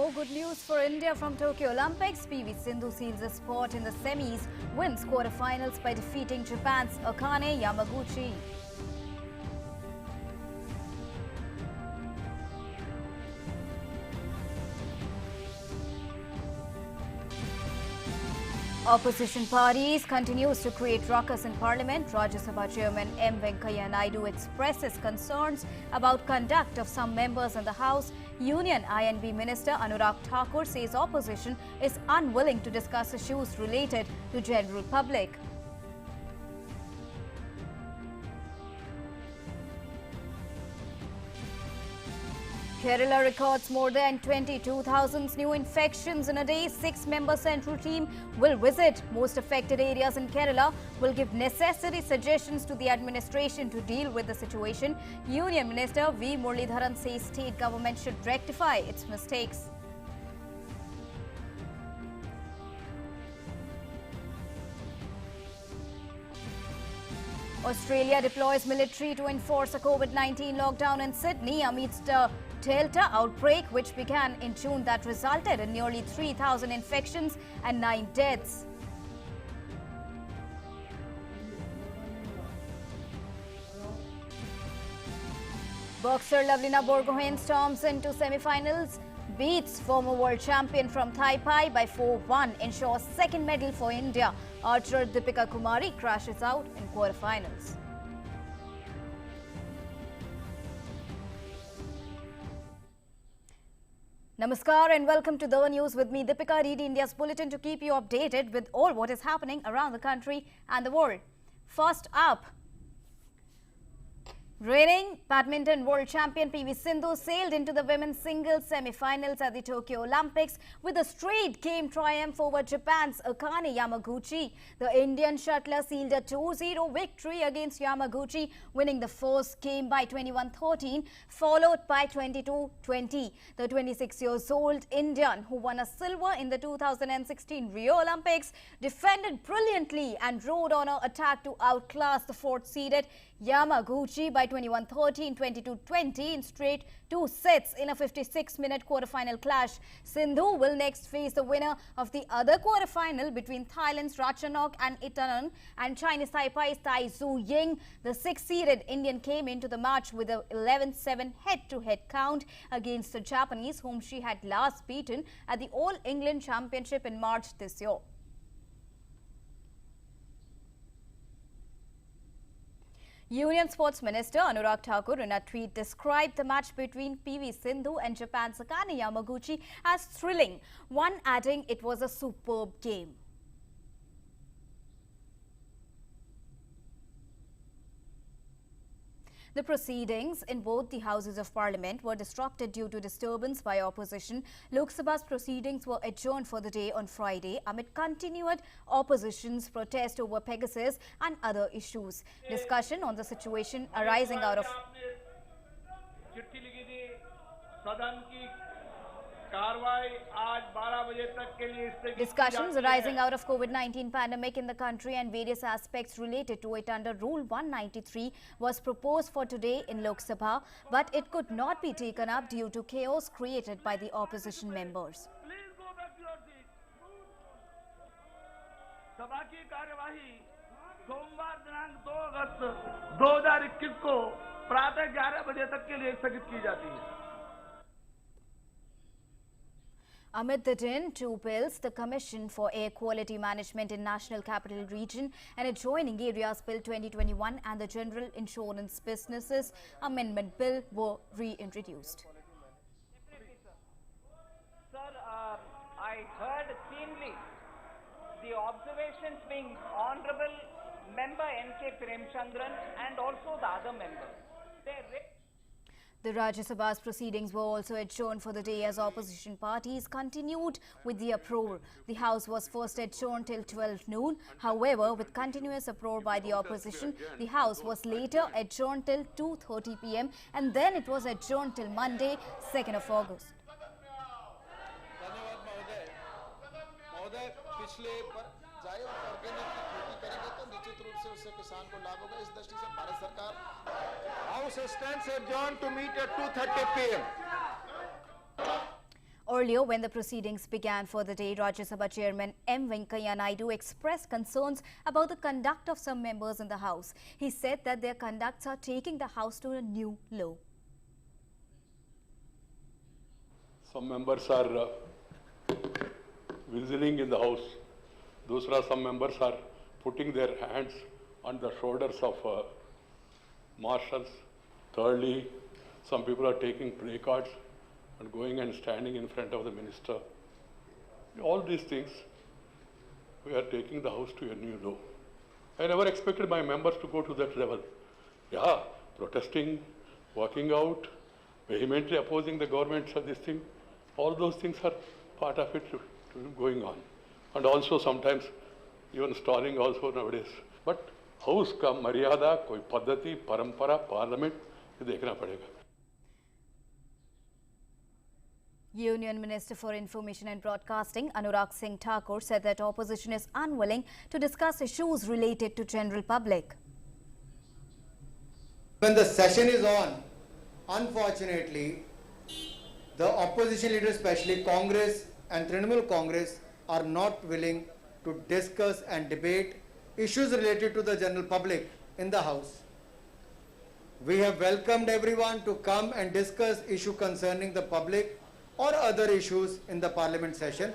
more good news for India from Tokyo Olympics. PV Sindhu seals a spot in the semis, wins quarterfinals by defeating Japan's Akane Yamaguchi. Opposition parties continues to create ruckus in Parliament. Rajya Sabha Chairman M. Venkaiah Naidu expresses concerns about conduct of some members in the House. Union INB Minister Anurag Thakur says opposition is unwilling to discuss issues related to general public. Kerala records more than 22,000 new infections in a day. Six-member central team will visit most affected areas in Kerala, will give necessary suggestions to the administration to deal with the situation. Union Minister V. Muralidharan says state government should rectify its mistakes. Australia deploys military to enforce a COVID-19 lockdown in Sydney amidst a Delta outbreak which began in June that resulted in nearly 3,000 infections and 9 deaths. Boxer Lavlina Borgohain storms into semi-finals, beats former world champion from Taipei by 4-1, ensures second medal for India. Archer Pika Kumari crashes out in quarterfinals. Namaskar and welcome to The News with me, Deepika. Read India's bulletin to keep you updated with all what is happening around the country and the world. First up, reigning badminton world champion PV Sindhu sailed into the women's singles semi-finals at the Tokyo Olympics with a straight game triumph over Japan's Akane Yamaguchi. The Indian shuttler sealed a 2-0 victory against Yamaguchi, winning the first game by 21-13, followed by 22-20. The 26-year-old Indian, who won a silver in the 2016 Rio Olympics, defended brilliantly and rode on her attack to outclass the fourth-seeded Yamaguchi by 21-13, 22-20 in straight 2 sets in a 56-minute quarterfinal clash. Sindhu will next face the winner of the other quarterfinal between Thailand's Ratchanok and Itanan and Chinese Taipei's Tai Tzu Ying. The 6th-seeded Indian came into the match with a 11-7 head-to-head count against the Japanese, whom she had last beaten at the All England Championship in March this year. Union Sports Minister Anurag Thakur in a tweet described the match between PV Sindhu and Japan's Akane Yamaguchi as thrilling, one adding it was a superb game. The proceedings in both the Houses of Parliament were disrupted due to disturbance by opposition. Lok Sabha's proceedings were adjourned for the day on Friday amid continued opposition's protest over Pegasus and other issues. Discussion on the situation arising out of discussions arising out of COVID-19 pandemic in the country and various aspects related to it under Rule 193 was proposed for today in Lok Sabha, but it could not be taken up due to chaos created by the opposition members. सभा की कार्यवाही सोमवार दिनांक 2 अगस्त 2021 को प्रातः 11 बजे तक के लिए स्थगित की जाती है. Amid the din, two bills, the Commission for Air Quality Management in National Capital Region and Adjoining Areas Bill 2021 and the General Insurance Businesses Amendment Bill were reintroduced. Sir, I heard keenly the observations being Honorable Member N.K. Premchandran and also the other members. The Rajya Sabha's proceedings were also adjourned for the day as opposition parties continued with the uproar. The House was first adjourned till 12 noon. However, with continuous uproar by the opposition, the House was later adjourned till 2:30 p.m. and then it was adjourned till Monday, 2nd of August. House stands adjourned to meet at 2:30 p.m. Earlier, when the proceedings began for the day, Rajya Sabha Chairman M. Venkaiah Naidu expressed concerns about the conduct of some members in the House. He said that their conducts are taking the House to a new low. Some members are whistling in the House. Some members are putting their hands on the shoulders of marshals. Thirdly, some people are taking placards and going and standing in front of the minister. All these things, we are taking the House to a new low. I never expected my members to go to that level. Yeah, protesting, walking out, vehemently opposing the government of this thing, all those things are part of it going on. And also sometimes even stalling also nowadays. But House का मर्यादा कोई पद्धति परंपरा parliament ये देखना पड़ेगा. Union Minister for Information and Broadcasting Anurag Singh Thakur said that opposition is unwilling to discuss issues related to general public. When the session is on, unfortunately, the opposition leaders, especially Congress and Trinamool Congress, are not willing to discuss and debate issues related to the general public in the House. We have welcomed everyone to come and discuss issues concerning the public or other issues in the Parliament session.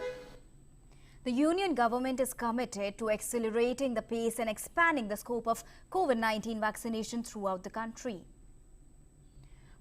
The Union government is committed to accelerating the pace and expanding the scope of COVID-19 vaccination throughout the country.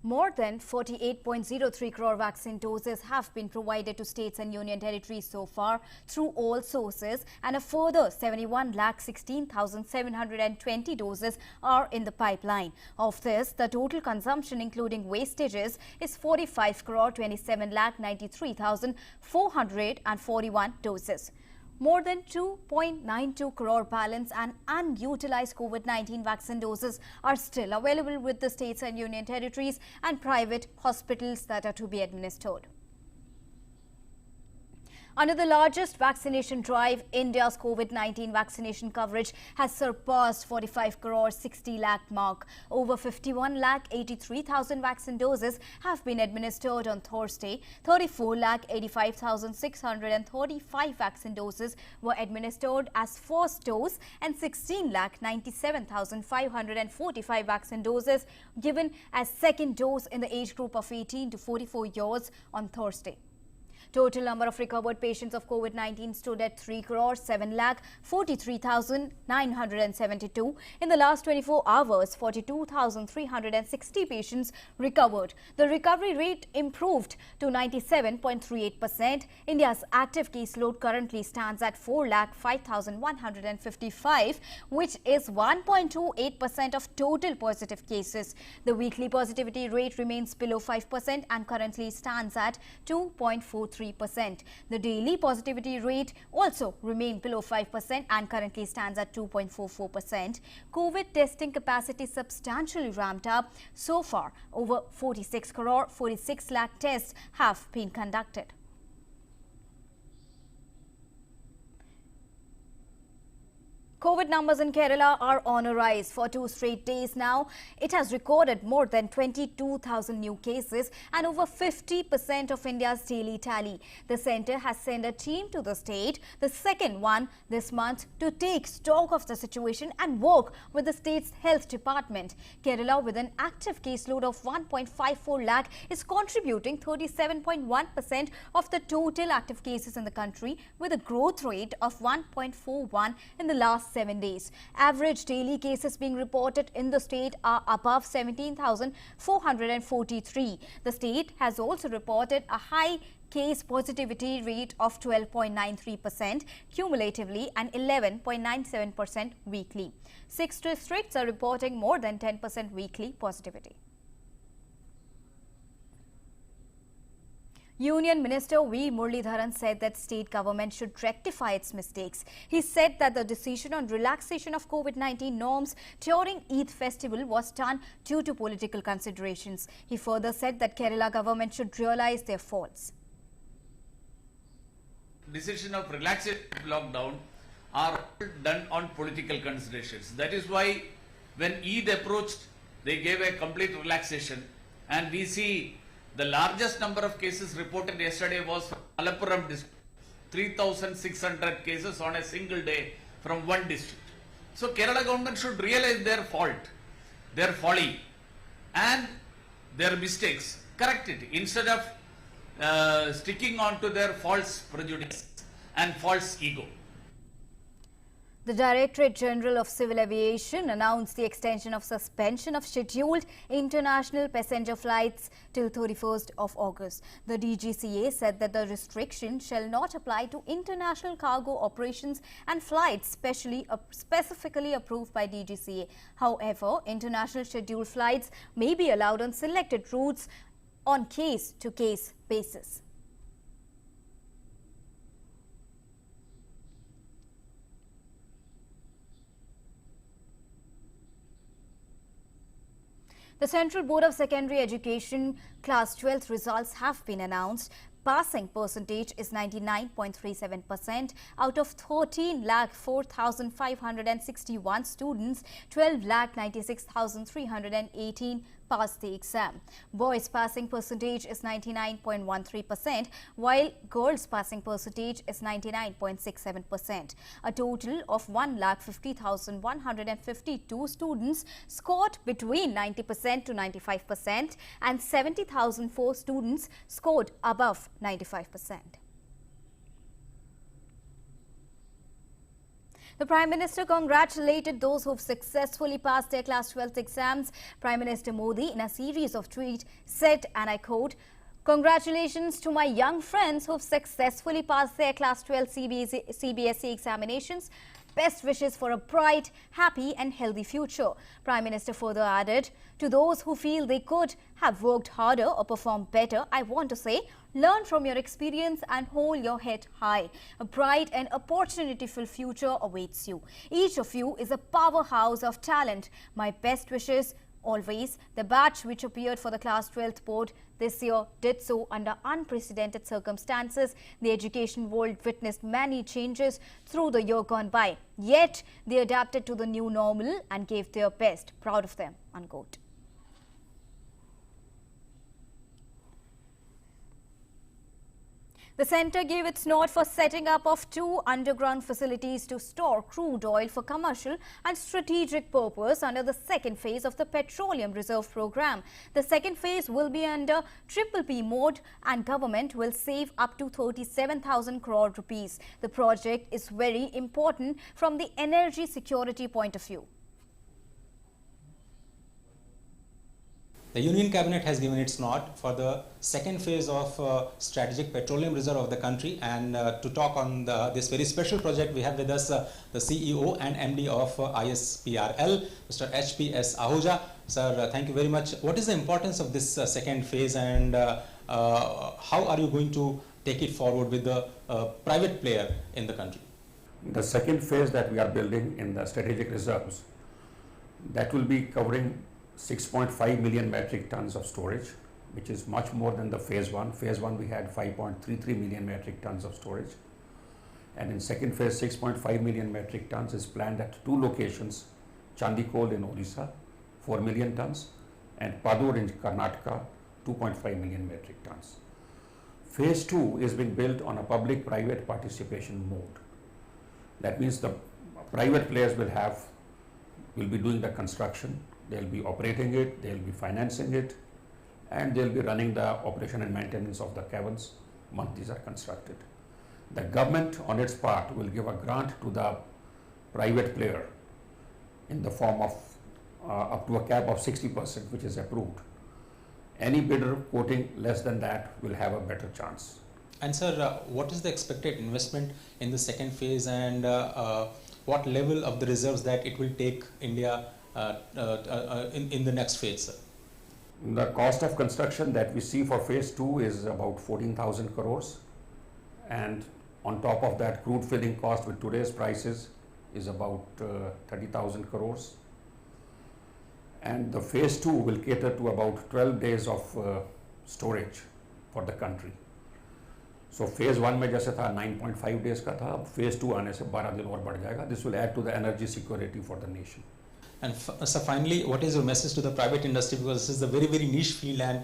More than 48.03 crore vaccine doses have been provided to states and union territories so far through all sources, and a further 71,16,720 doses are in the pipeline. Of this, the total consumption including wastages is 45,27,93,441 doses. More than 2.92 crore balance and unutilized COVID-19 vaccine doses are still available with the states and union territories and private hospitals that are to be administered. Under the largest vaccination drive, India's COVID-19 vaccination coverage has surpassed 45 crore 60 lakh mark. Over 51 lakh 83,000 vaccine doses have been administered on Thursday. 34 lakh 85,635 vaccine doses were administered as first dose and 16 lakh 97,545 vaccine doses given as second dose in the age group of 18 to 44 years on Thursday. Total number of recovered patients of COVID-19 stood at 3 crore 7 lakh 43,972. In the last 24 hours, 42,360 patients recovered. The recovery rate improved to 97.38%. India's active caseload currently stands at 4 lakh 5,155, which is 1.28% of total positive cases. The weekly positivity rate remains below 5% and currently stands at 2.43%. The daily positivity rate also remained below 5% and currently stands at 2.44%. COVID testing capacity substantially ramped up. So far, over 46 crore 46 lakh tests have been conducted. COVID numbers in Kerala are on a rise for 2 straight days now. It has recorded more than 22,000 new cases and over 50% of India's daily tally. The centre has sent a team to the state, the second one this month, to take stock of the situation and work with the state's health department. Kerala, with an active caseload of 1.54 lakh, is contributing 37.1% of the total active cases in the country, with a growth rate of 1.41 in the last 7 days. Average daily cases being reported in the state are above 17,443. The state has also reported a high case positivity rate of 12.93% cumulatively and 11.97% weekly. 6 districts are reporting more than 10% weekly positivity. Union Minister V. Muralidharan said that state government should rectify its mistakes. He said that the decision on relaxation of COVID-19 norms during Eid festival was done due to political considerations. He further said that Kerala government should realize their faults. Decision of relaxation of lockdown are done on political considerations. That is why when Eid approached, they gave a complete relaxation, and we see The largest number of cases reported yesterday was from Malappuram district, 3,600 cases on a single day from one district. So Kerala government should realize their fault, their folly and their mistakes, correct it instead of sticking on to their false prejudice and false ego. The Directorate General of Civil Aviation announced the extension of suspension of scheduled international passenger flights till 31st of August. The DGCA said that the restriction shall not apply to international cargo operations and flights specifically approved by DGCA. However, international scheduled flights may be allowed on selected routes on case-to-case basis. The Central Board of Secondary Education Class 12th results have been announced. Passing percentage is 99.37%. Out of 13,04,561 students, 12,96,318 passed the exam. Boys' passing percentage is 99.13%, while girls' passing percentage is 99.67%. A total of 1,50,152 students scored between 90% to 95%, and 70,004 students scored above 95%. The Prime Minister congratulated those who've successfully passed their Class 12th exams. Prime Minister Modi, in a series of tweets, said, and I quote, "Congratulations to my young friends who've successfully passed their Class 12 CBSE examinations. Best wishes for a bright, happy and healthy future." Prime Minister further added, "To those who feel they could have worked harder or performed better, I want to say, learn from your experience and hold your head high. A bright and opportunity-filled future awaits you. Each of you is a powerhouse of talent. My best wishes always." The batch which appeared for the Class 12th board this year did so under unprecedented circumstances. The education world witnessed many changes through the year gone by. Yet, they adapted to the new normal and gave their best. Proud of them, unquote. The centre gave its nod for setting up of 2 underground facilities to store crude oil for commercial and strategic purpose under the second phase of the Petroleum Reserve Programme. The second phase will be under PPP mode and government will save up to 37,000 crore rupees. The project is very important from the energy security point of view. The Union Cabinet has given its nod for the second phase of strategic petroleum reserve of the country, and to talk on this very special project we have with us the CEO and MD of ISPRL, Mr. HPS Ahuja. Sir, thank you very much. What is the importance of this second phase, and how are you going to take it forward with the private player in the country? The second phase that we are building in the strategic reserves, that will be covering 6.5 million metric tons of storage, which is much more than the phase 1. Phase 1 we had 5.33 million metric tons of storage, and in second phase 6.5 million metric tons is planned at 2 locations, Chandikol in Odisha 4 million tons and Padur in Karnataka 2.5 million metric tons. Phase 2 is being built on a public-private participation mode. That means the private players will be doing the construction. They'll be operating it, they'll be financing it, and they'll be running the operation and maintenance of the caverns once these are constructed. The government on its part will give a grant to the private player in the form of up to a cap of 60%, which is approved. Any bidder quoting less than that will have a better chance. And sir, what is the expected investment in the second phase, and what level of the reserves that it will take India in the next phase, sir? The cost of construction that we see for phase 2 is about 14,000 crores, and on top of that, crude filling cost with today's prices is about 30,000 crores. And the phase 2 will cater to about 12 days of storage for the country. So phase 1 में जैसे था 9.5 days का था, अब phase 2 आने से 12 दिन और बढ़ जाएगा. This will add to the energy security for the nation. And so finally, what is your message to the private industry, because this is a very, very niche field, and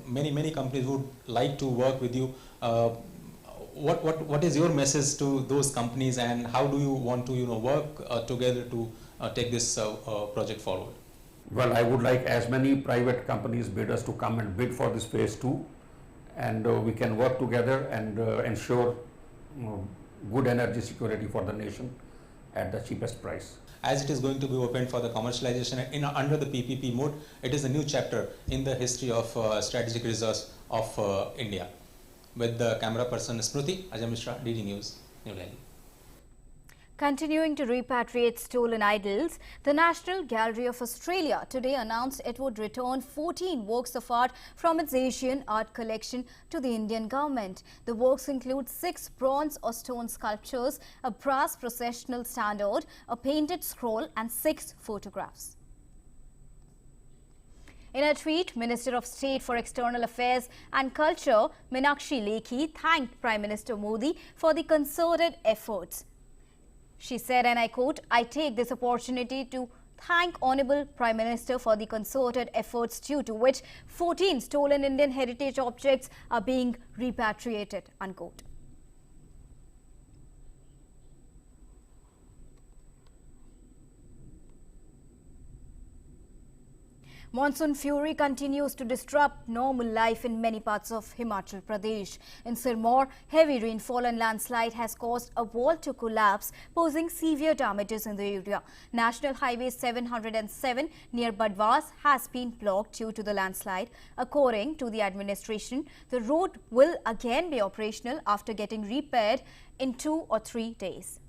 many companies would like to work with you. What is your message to those companies, and how do you want to work together to take this project forward? Well, I would like as many private companies, bidders, to come and bid for this phase 2, and we can work together and ensure good energy security for the nation at the cheapest price. As it is going to be opened for the commercialization under the PPP mode, it is a new chapter in the history of strategic reserves of India. With the camera person Smriti, Ajay Mishra, DD News, New Delhi. Continuing to repatriate stolen idols, the National Gallery of Australia today announced it would return 14 works of art from its Asian art collection to the Indian government. The works include 6 bronze or stone sculptures, a brass processional standard, a painted scroll and 6 photographs. In a tweet, Minister of State for External Affairs and Culture, Meenakshi Lekhi, thanked Prime Minister Modi for the concerted efforts. She said, and I quote, "I take this opportunity to thank Honourable Prime Minister for the concerted efforts due to which 14 stolen Indian heritage objects are being repatriated," unquote. Monsoon fury continues to disrupt normal life in many parts of Himachal Pradesh. In Sirmaur, heavy rainfall and landslide has caused a wall to collapse, posing severe damages in the area. National Highway 707 near Badwas has been blocked due to the landslide. According to the administration, the road will again be operational after getting repaired in 2 or 3 days.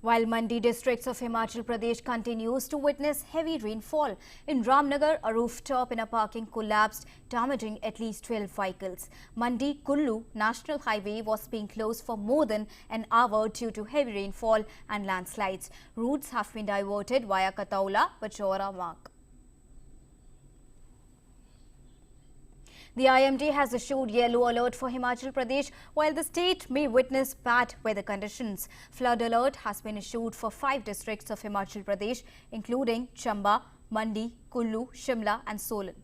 While Mandi districts of Himachal Pradesh continues to witness heavy rainfall, in Ramnagar, a rooftop in a parking collapsed, damaging at least 12 vehicles. Mandi-Kullu National Highway was being closed for more than an hour due to heavy rainfall and landslides. Routes have been diverted via Kataula, Pachora Marg. The IMD has issued yellow alert for Himachal Pradesh while the state may witness bad weather conditions. Flood alert has been issued for 5 districts of Himachal Pradesh, including Chamba, Mandi, Kullu, Shimla and Solan.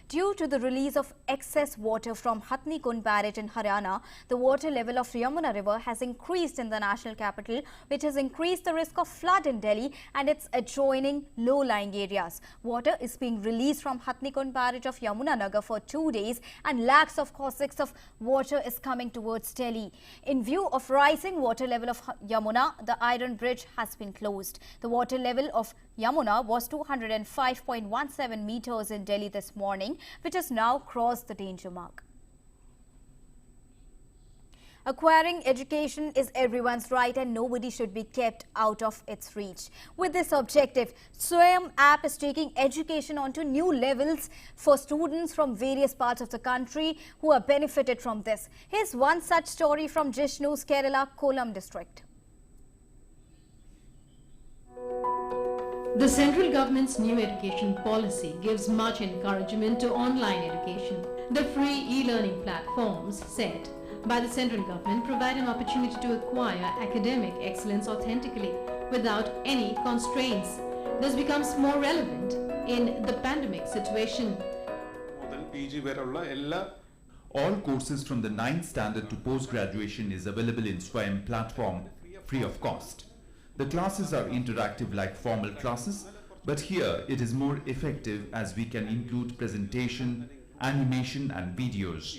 Due to the release of excess water from Hatnikund barrage in Haryana, the water level of Yamuna river has increased in the national capital, which has increased the risk of flood in Delhi and its adjoining low-lying areas. Water is being released from Hatnikund barrage of Yamunanagar for 2 days and lakhs of caustics of water is coming towards Delhi. In view of rising water level of Yamuna, the iron bridge has been closed. The water level of Yamuna was 205.17 meters in Delhi this morning, which has now crossed the danger mark. Acquiring education is everyone's right and nobody should be kept out of its reach. With this objective, Swayam app is taking education onto new levels for students from various parts of the country who have benefited from this. Here's one such story from Jishnu's Kerala, Kollam district. The central government's new education policy gives much encouragement to online education. The free e-learning platforms set by the central government provide an opportunity to acquire academic excellence authentically without any constraints. This becomes more relevant in the pandemic situation. All courses from the 9th standard to post-graduation is available in Swayam platform free of cost. The classes are interactive like formal classes, but here it is more effective as we can include presentation, animation and videos.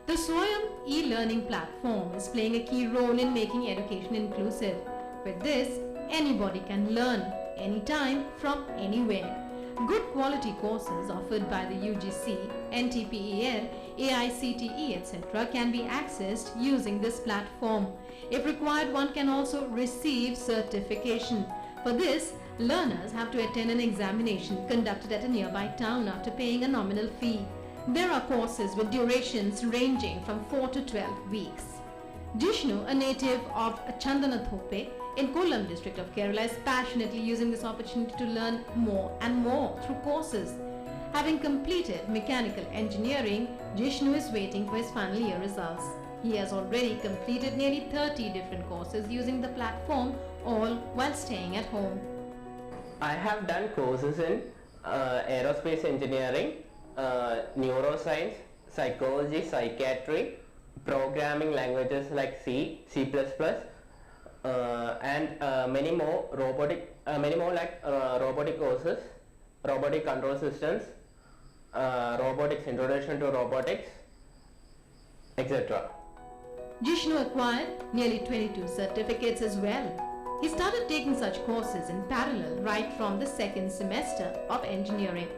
The Swayam e-learning platform is playing a key role in making education inclusive. With this, anybody can learn anytime from anywhere. Good quality courses offered by the UGC, NTPEL, AICTE, etc. can be accessed using this platform. If required, one can also receive certification. For this, Learners have to attend an examination conducted at a nearby town after paying a nominal fee. There are courses with durations ranging from 4 to 12 weeks. Jishnu, a native of Chandanathope in Kollam district of Kerala, is passionately using this opportunity to learn more and more through courses. Having completed mechanical engineering, Jishnu is waiting for his final year results. He has already completed nearly 30 different courses using the platform, all while staying at home. I have done courses in aerospace engineering, neuroscience, psychology, psychiatry, programming languages like C, C++, and many more robotic courses, robotic control systems, robotics, introduction to robotics, etc. Jishnu acquired nearly 22 certificates as well. He started taking such courses in parallel right from the second semester of engineering.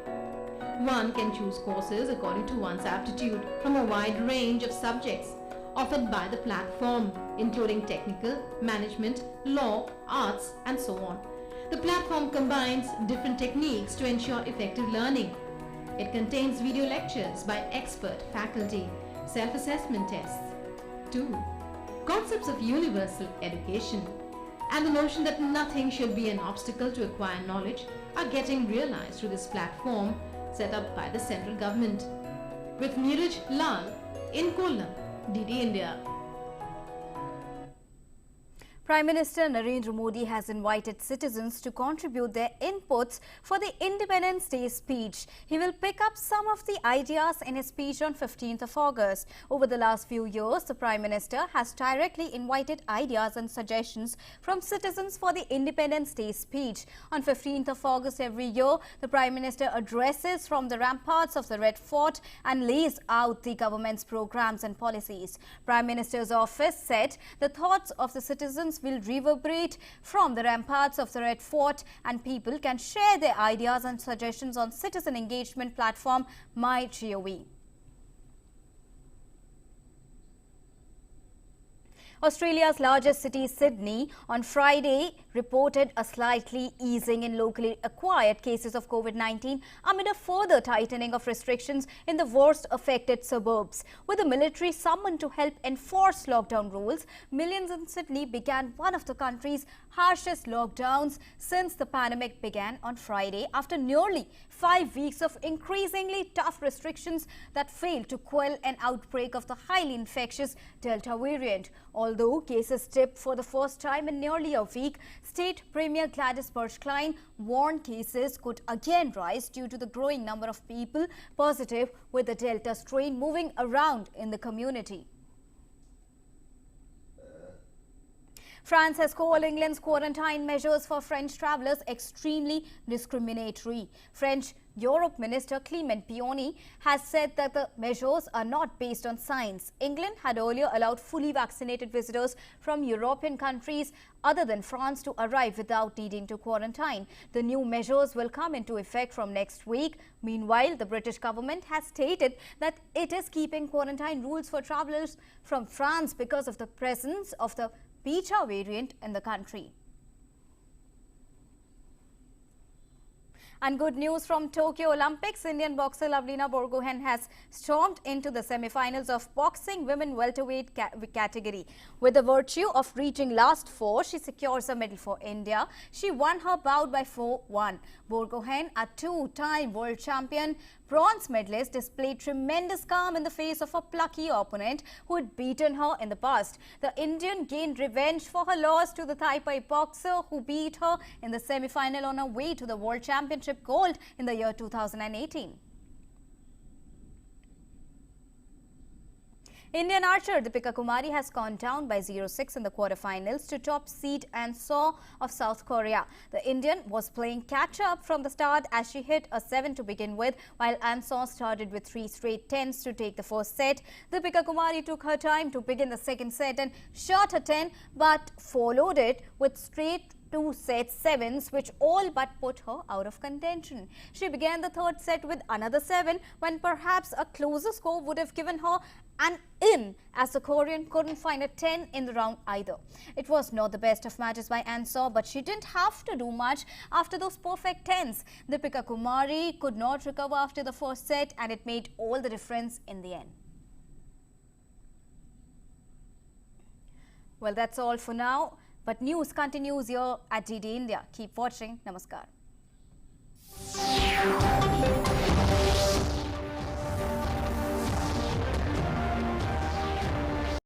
One can choose courses according to one's aptitude from a wide range of subjects offered by the platform, including technical, management, law, arts, and so on. The platform combines different techniques to ensure effective learning. It contains video lectures by expert faculty, self-assessment tests. 2. Concepts of universal education and the notion that nothing should be an obstacle to acquire knowledge are getting realized through this platform set up by the central government. With Neeraj Lal in Kollam, DD India. Prime Minister Narendra Modi has invited citizens to contribute their inputs for the Independence Day speech. He will pick up some of the ideas in his speech on 15th of August. Over the last few years, the Prime Minister has directly invited ideas and suggestions from citizens for the Independence Day speech. On 15th of August every year, the Prime Minister addresses from the ramparts of the Red Fort and lays out the government's programs and policies. Prime Minister's office said the thoughts of the citizens will reverberate from the ramparts of the Red Fort, and people can share their ideas and suggestions on citizen engagement platform MyGov. Australia's largest city, Sydney, on Friday reported a slightly easing in locally acquired cases of COVID-19 amid a further tightening of restrictions in the worst affected suburbs. With the military summoned to help enforce lockdown rules, millions in Sydney began one of the country's harshest lockdowns since the pandemic began on Friday, after nearly 5 weeks of increasingly tough restrictions that failed to quell an outbreak of the highly infectious Delta variant. Although cases dipped for the first time in nearly a week, State Premier Gladys Berejiklian warned cases could again rise due to the growing number of people positive with the Delta strain moving around in the community. France has called England's quarantine measures for French travellers extremely discriminatory. French Europe Minister Clement Pioni has said that the measures are not based on science. England had earlier allowed fully vaccinated visitors from European countries other than France to arrive without needing to quarantine. The new measures will come into effect from next week. Meanwhile, the British government has stated that it is keeping quarantine rules for travellers from France because of the presence of the Pika variant in the country. And good news from Tokyo Olympics. Indian boxer Lavlina Borgohain has stormed into the semi-finals of boxing women welterweight category. With the virtue of reaching last four, she secures a medal for India. She won her bout by 4-1. Borgohain, a two-time world champion bronze medalist, displayed tremendous calm in the face of a plucky opponent who had beaten her in the past. The Indian gained revenge for her loss to the Taipei boxer who beat her in the semi-final on her way to the World Championship gold in the year 2018. Indian archer Pika has gone down by 0-6 in the quarterfinals to top seed Ansar of South Korea. The Indian was playing catch-up from the start as she hit a 7 to begin with, while Ansar started with 3 straight 10s to take the first set. Pika took her time to begin the second set and shot a 10, but followed it with straight 2-set sevens, which all but put her out of contention. She began the third set with another 7 when perhaps a closer score would have given her an in, as the Korean couldn't find a 10 in the round either. It was not the best of matches by Ansar, but she didn't have to do much after those perfect 10s. The Pika Kumari could not recover after the first set, and it made all the difference in the end. Well, that's all for now. But news continues here at DD India. Keep watching. Namaskar.